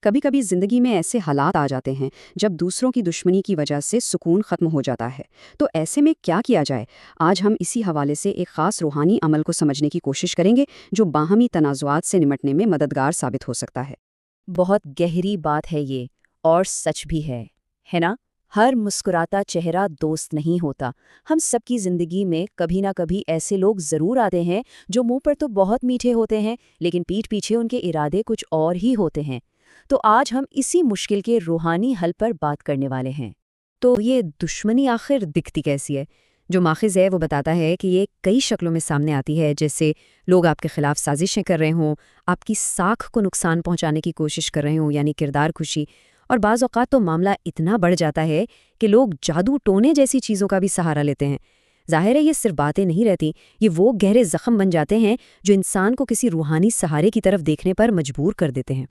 کبھی کبھی زندگی میں ایسے حالات آ جاتے ہیں جب دوسروں کی دشمنی کی وجہ سے سکون ختم ہو جاتا ہے، تو ایسے میں کیا کیا جائے؟ آج ہم اسی حوالے سے ایک خاص روحانی عمل کو سمجھنے کی کوشش کریں گے جو باہمی تنازعات سے نمٹنے میں مددگار ثابت ہو سکتا ہے۔ بہت گہری بات ہے یہ، اور سچ بھی ہے نا؟ ہر مسکراتا چہرہ دوست نہیں ہوتا۔ ہم سب کی زندگی میں کبھی نہ کبھی ایسے لوگ ضرور آتے ہیں جو منہ پر تو بہت میٹھے ہوتے ہیں، لیکن پیٹھ پیچھے ان کے ارادے کچھ اور ہی ہوتے ہیں۔ تو آج ہم اسی مشکل کے روحانی حل پر بات کرنے والے ہیں۔ تو یہ دشمنی آخر دکھتی کیسی ہے؟ جو ماخذ ہے وہ بتاتا ہے کہ یہ کئی شکلوں میں سامنے آتی ہے، جیسے لوگ آپ کے خلاف سازشیں کر رہے ہوں، آپ کی ساکھ کو نقصان پہنچانے کی کوشش کر رہے ہوں، یعنی کردار کشی، اور بعض اوقات تو معاملہ اتنا بڑھ جاتا ہے کہ لوگ جادو ٹونے جیسی چیزوں کا بھی سہارا لیتے ہیں۔ ظاہر ہے یہ صرف باتیں نہیں رہتی، یہ وہ گہرے زخم بن جاتے ہیں جو انسان کو کسی روحانی سہارے کی طرف دیکھنے پر مجبور کر دیتے ہیں۔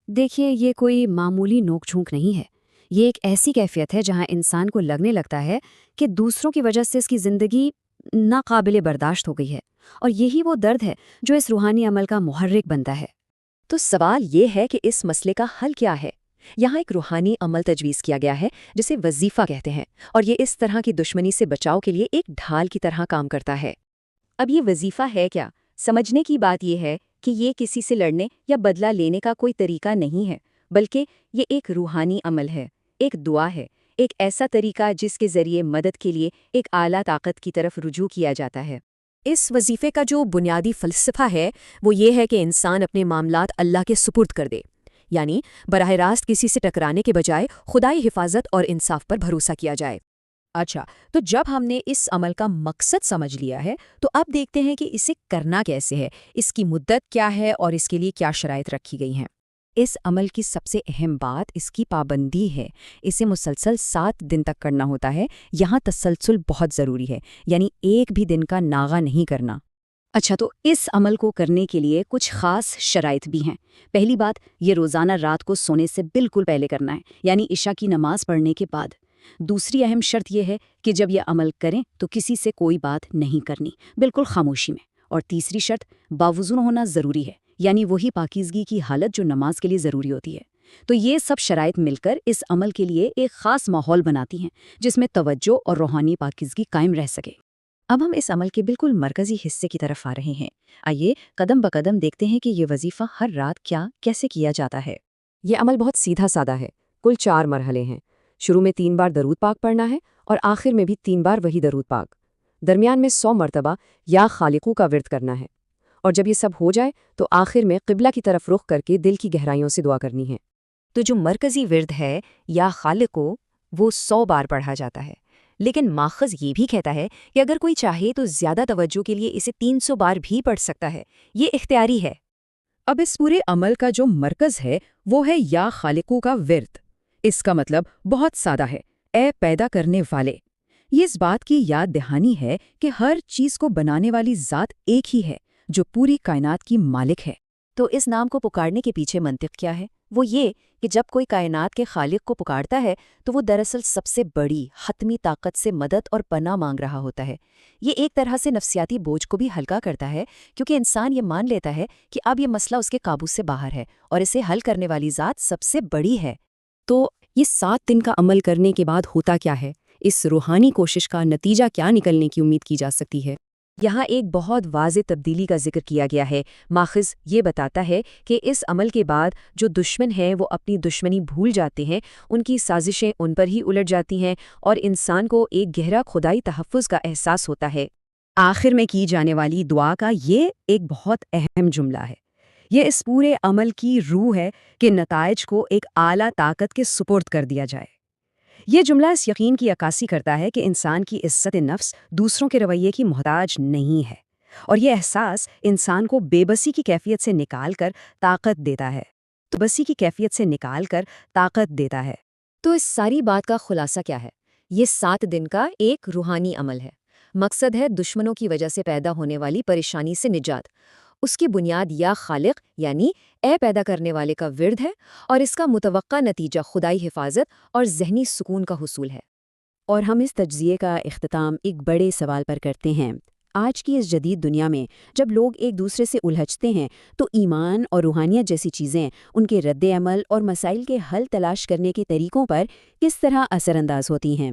دیکھیے، یہ کوئی معمولی نوک جھونک نہیں ہے، یہ ایک ایسی کیفیت ہے جہاں انسان کو لگنے لگتا ہے کہ دوسروں کی وجہ سے اس کی زندگی ناقابل برداشت ہو گئی ہے، اور یہی وہ درد ہے جو اس روحانی عمل کا محرک بنتا ہے۔ تو سوال یہ ہے کہ اس مسئلے کا حل کیا ہے؟ یہاں ایک روحانی عمل تجویز کیا گیا ہے جسے وظیفہ کہتے ہیں، اور یہ اس طرح کی دشمنی سے بچاؤ کے لیے ایک ڈھال کی طرح کام کرتا ہے۔ اب یہ وظیفہ ہے کیا؟ سمجھنے کی بات یہ ہے کہ یہ کسی سے لڑنے یا بدلہ لینے کا کوئی طریقہ نہیں ہے، بلکہ یہ ایک روحانی عمل ہے، ایک دعا ہے، ایک ایسا طریقہ جس کے ذریعے مدد کے لیے ایک اعلیٰ طاقت کی طرف رجوع کیا جاتا ہے۔ اس وظیفے کا جو بنیادی فلسفہ ہے وہ یہ ہے کہ انسان اپنے معاملات اللہ کے سپرد کر دے، یعنی براہ راست کسی سے ٹکرانے کے بجائے خدائی حفاظت اور انصاف پر بھروسہ کیا جائے۔ اچھا، تو جب ہم نے اس عمل کا مقصد سمجھ لیا ہے تو اب دیکھتے ہیں کہ اسے کرنا کیسے ہے، اس کی مدت کیا ہے اور اس کے لیے کیا شرائط رکھی گئی ہیں۔ اس عمل کی سب سے اہم بات اس کی پابندی ہے۔ اسے مسلسل 7 دن تک کرنا ہوتا ہے۔ یہاں تسلسل بہت ضروری ہے، یعنی ایک بھی دن کا ناغہ نہیں کرنا۔ اچھا، تو اس عمل کو کرنے کے لیے کچھ خاص شرائط بھی ہیں۔ پہلی بات، یہ روزانہ رات کو سونے سے بالکل پہلے کرنا ہے، یعنی عشاء کی نماز پڑھنے کے بعد۔ دوسری اہم شرط یہ ہے کہ جب یہ عمل کریں تو کسی سے کوئی بات نہیں کرنی، بالکل خاموشی میں۔ اور تیسری شرط، باوضو ہونا ضروری ہے، یعنی وہی پاکیزگی کی حالت جو نماز کے لیے ضروری ہوتی ہے۔ تو یہ سب شرائط مل کر اس عمل کے لیے ایک خاص ماحول بناتی ہیں جس میں توجہ اور روحانی پاکیزگی قائم رہ سکے۔ اب ہم اس عمل کے بالکل مرکزی حصے کی طرف آ رہے ہیں۔ آئیے قدم بقدم دیکھتے ہیں کہ یہ وظیفہ ہر رات کیسے کیا جاتا ہے۔ یہ عمل بہت سیدھا سادہ ہے، کل 4 مرحلے ہیں۔ شروع میں 3 بار درود پاک پڑھنا ہے اور آخر میں بھی 3 بار وہی درود پاک۔ درمیان میں 100 مرتبہ یا خالقو کا ورد کرنا ہے، اور جب یہ سب ہو جائے تو آخر میں قبلہ کی طرف رخ کر کے دل کی گہرائیوں سے دعا کرنی ہے۔ تو جو مرکزی ورد ہے یا خالقو، وہ 100 بار پڑھا جاتا ہے، لیکن ماخذ یہ بھی کہتا ہے کہ اگر کوئی چاہے تو زیادہ توجہ کے لیے اسے 300 بار بھی پڑھ سکتا ہے، یہ اختیاری ہے۔ اب اس پورے عمل کا جو مرکز ہے وہ ہے یا خالقو کا ورد۔ اس کا مطلب بہت سادہ ہے، اے پیدا کرنے والے۔ یہ اس بات کی یاد دہانی ہے کہ ہر چیز کو بنانے والی ذات ایک ہی ہے جو پوری کائنات کی مالک ہے۔ تو اس نام کو پکارنے کے پیچھے منطق کیا ہے؟ وہ یہ کہ جب کوئی کائنات کے خالق کو پکارتا ہے تو وہ دراصل سب سے بڑی حتمی طاقت سے مدد اور پناہ مانگ رہا ہوتا ہے۔ یہ ایک طرح سے نفسیاتی بوجھ کو بھی ہلکا کرتا ہے، کیونکہ انسان یہ مان لیتا ہے کہ اب یہ مسئلہ اس کے قابو سے باہر ہے اور اسے حل کرنے والی ذات سب سے بڑی ہے۔ تو یہ 7 دن کا عمل کرنے کے بعد ہوتا کیا ہے؟ اس روحانی کوشش کا نتیجہ کیا نکلنے کی امید کی جا سکتی ہے؟ یہاں ایک بہت واضح تبدیلی کا ذکر کیا گیا ہے۔ ماخذ یہ بتاتا ہے کہ اس عمل کے بعد جو دشمن ہیں وہ اپنی دشمنی بھول جاتے ہیں، ان کی سازشیں ان پر ہی الٹ جاتی ہیں، اور انسان کو ایک گہرا خدائی تحفظ کا احساس ہوتا ہے۔ آخر میں کی جانے والی دعا کا یہ ایک بہت اہم جملہ ہے۔ یہ اس پورے عمل کی روح ہے کہ نتائج کو ایک اعلیٰ طاقت کے سپرد کر دیا جائے۔ یہ جملہ اس یقین کی عکاسی کرتا ہے کہ انسان کی عزت نفس دوسروں کے رویے کی محتاج نہیں ہے، اور یہ احساس انسان کو بے بسی کی کیفیت سے نکال کر طاقت دیتا ہے۔ تو اس ساری بات کا خلاصہ کیا ہے؟ یہ 7 دن کا ایک روحانی عمل ہے۔ مقصد ہے دشمنوں کی وجہ سے پیدا ہونے والی پریشانی سے نجات۔ اس کی بنیاد یا خالق یعنی اے پیدا کرنے والے کا ورد ہے، اور اس کا متوقع نتیجہ خدائی حفاظت اور ذہنی سکون کا حصول ہے۔ اور ہم اس تجزیے کا اختتام ایک بڑے سوال پر کرتے ہیں۔ آج کی اس جدید دنیا میں جب لوگ ایک دوسرے سے الجھتے ہیں تو ایمان اور روحانیت جیسی چیزیں ان کے رد عمل اور مسائل کے حل تلاش کرنے کے طریقوں پر کس طرح اثر انداز ہوتی ہیں؟